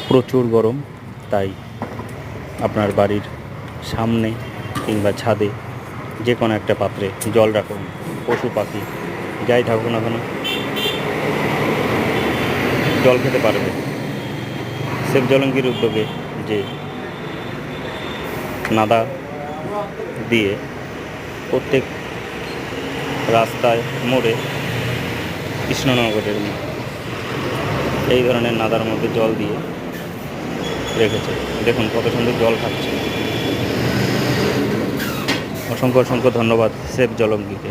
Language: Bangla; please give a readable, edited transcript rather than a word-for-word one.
প্রচুর গরম, তাই আপনার বাড়ির সামনে কিংবা ছাদে যে কোনো একটা পাত্রে জল রাখুন। পশু পাখি যাই থাকুক না কেন জল খেতে পারবে। সেফ জলঙ্গির উদ্যোগে যে নাদা দিয়ে প্রত্যেক রাস্তায় মোড়ে কৃষ্ণনগরের এই ধরনের নাদার মধ্যে জল দিয়ে রেখেছে। দেখুন কত সুন্দর জল খাচ্ছে। অসংখ্য অসংখ্য ধন্যবাদ সেফ জলঙ্গিকে।